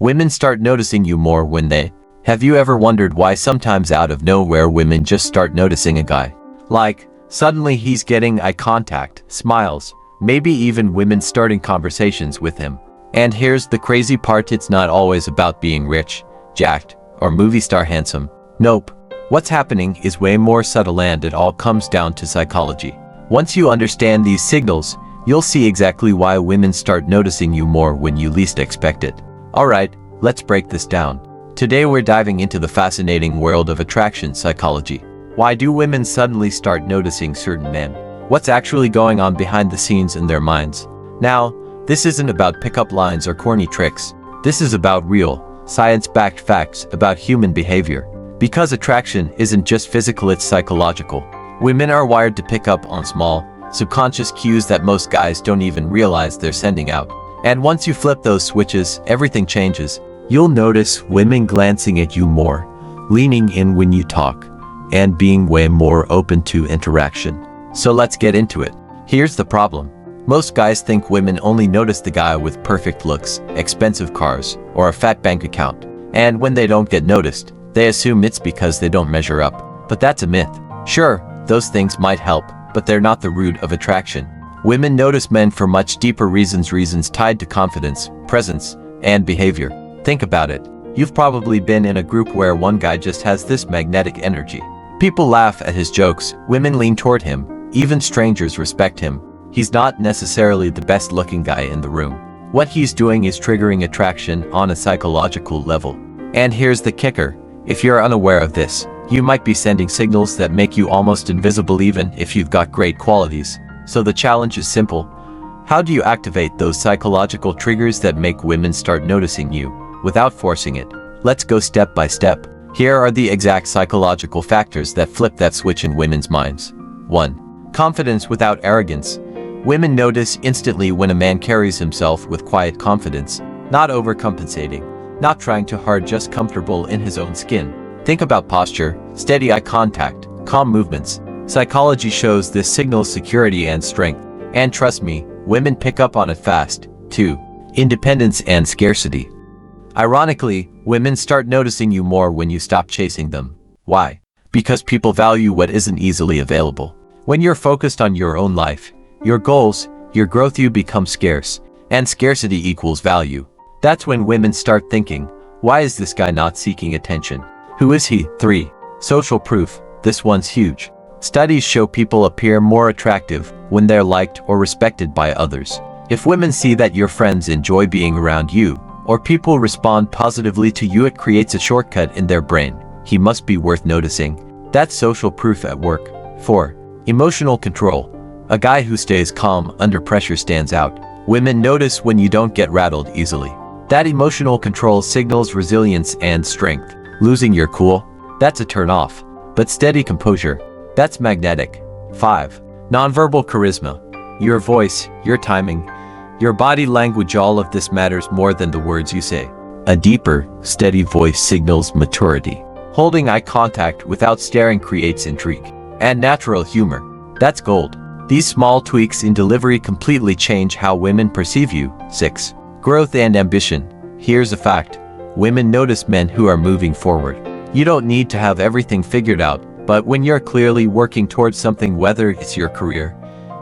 Women start noticing you more when they... Have you ever wondered why sometimes out of nowhere women just start noticing a guy? Like, suddenly he's getting eye contact, smiles, maybe even women starting conversations with him. And here's the crazy part, it's not always about being rich, jacked, or movie star handsome. Nope. What's happening is way more subtle, and it all comes down to psychology. Once you understand these signals, you'll see exactly why women start noticing you more when you least expect it. Alright, let's break this down. Today we're diving into the fascinating world of attraction psychology. Why do women suddenly start noticing certain men? What's actually going on behind the scenes in their minds? Now, this isn't about pickup lines or corny tricks. This is about real, science-backed facts about human behavior. Because attraction isn't just physical, it's psychological. Women are wired to pick up on small, subconscious cues that most guys don't even realize they're sending out. And once you flip those switches, everything changes. You'll notice women glancing at you more, leaning in when you talk, and being way more open to interaction. So let's get into it. Here's the problem. Most guys think women only notice the guy with perfect looks, expensive cars, or a fat bank account. And when they don't get noticed, they assume it's because they don't measure up. But that's a myth. Sure, those things might help, but they're not the root of attraction. Women notice men for much deeper reasons tied to confidence, presence, and behavior. Think about it. You've probably been in a group where one guy just has this magnetic energy. People laugh at his jokes, women lean toward him, even strangers respect him. He's not necessarily the best looking guy in the room. What he's doing is triggering attraction on a psychological level. And here's the kicker. If you're unaware of this, you might be sending signals that make you almost invisible even if you've got great qualities. So the challenge is simple. How do you activate those psychological triggers that make women start noticing you, without forcing it? Let's go step by step. Here are the exact psychological factors that flip that switch in women's minds. 1. Confidence without arrogance. Women notice instantly when a man carries himself with quiet confidence, not overcompensating, not trying too hard, just comfortable in his own skin. Think about posture, steady eye contact, calm movements. Psychology shows this signals security and strength. And trust me, women pick up on it fast. 2. Independence and scarcity. Ironically, women start noticing you more when you stop chasing them. Why? Because people value what isn't easily available. When you're focused on your own life, your goals, your growth, you become scarce. And scarcity equals value. That's when women start thinking, why is this guy not seeking attention? Who is he? 3. Social proof. This one's huge. Studies show people appear more attractive when they're liked or respected by others. If women see that your friends enjoy being around you, or people respond positively to you, it creates a shortcut in their brain. He must be worth noticing. That's social proof at work. 4. Emotional control. A guy who stays calm under pressure stands out. Women notice when you don't get rattled easily. That emotional control signals resilience and strength. Losing your cool? That's a turn off. But steady composure? That's magnetic. 5. Nonverbal charisma. Your voice, your timing, your body language, all of this matters more than the words you say. A deeper, steady voice signals maturity. Holding eye contact without staring creates intrigue. And natural humor. That's gold. These small tweaks in delivery completely change how women perceive you. 6. Growth and ambition. Here's a fact. Women notice men who are moving forward. You don't need to have everything figured out, but when you're clearly working towards something, whether it's your career,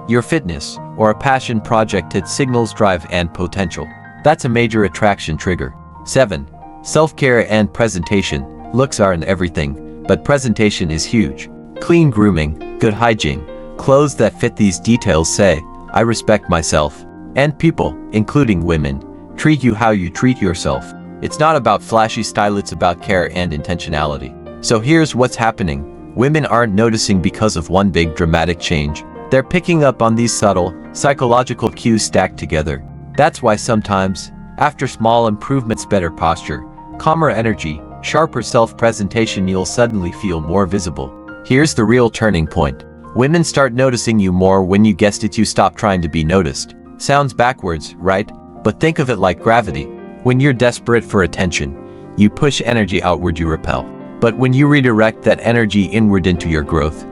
your fitness, or a passion project, it signals drive and potential. That's a major attraction trigger. 7. Self-care and presentation. Looks aren't everything, but presentation is huge. Clean grooming, good hygiene, clothes that fit these details say, I respect myself. And people, including women, treat you how you treat yourself. It's not about flashy style, it's about care and intentionality. So here's what's happening. Women aren't noticing because of one big dramatic change. They're picking up on these subtle, psychological cues stacked together. That's why sometimes, after small improvements, better posture, calmer energy, sharper self-presentation, you'll suddenly feel more visible. Here's the real turning point. Women start noticing you more when, you guessed it, you stop trying to be noticed. Sounds backwards, right? But think of it like gravity. When you're desperate for attention, you push energy outward, you repel. But when you redirect that energy inward into your growth,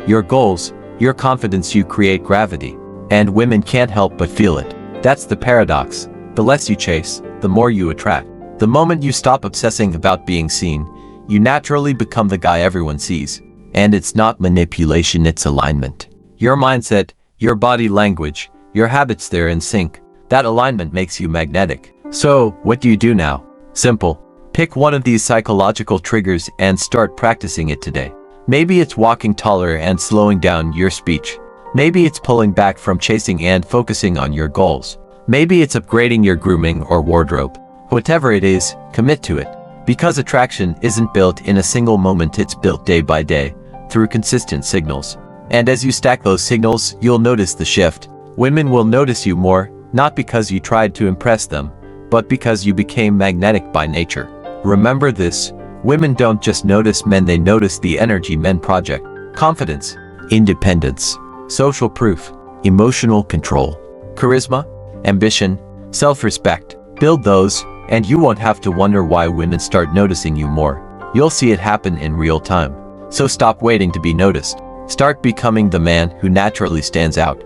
your goals, your confidence, you create gravity. And women can't help but feel it. That's the paradox. The less you chase, the more you attract. The moment you stop obsessing about being seen, you naturally become the guy everyone sees. And it's not manipulation, it's alignment. Your mindset, your body language, your habits, they're in sync. That alignment makes you magnetic. So, what do you do now? Simple. Pick one of these psychological triggers and start practicing it today. Maybe it's walking taller and slowing down your speech. Maybe it's pulling back from chasing and focusing on your goals. Maybe it's upgrading your grooming or wardrobe. Whatever it is, commit to it. Because attraction isn't built in a single moment, it's built day by day, through consistent signals. And as you stack those signals, you'll notice the shift. Women will notice you more, not because you tried to impress them, but because you became magnetic by nature. Remember this, women don't just notice men, they notice the energy men project. Confidence, independence, social proof, emotional control, charisma, ambition, self-respect. Build those, and you won't have to wonder why women start noticing you more. You'll see it happen in real time. So stop waiting to be noticed. Start becoming the man who naturally stands out.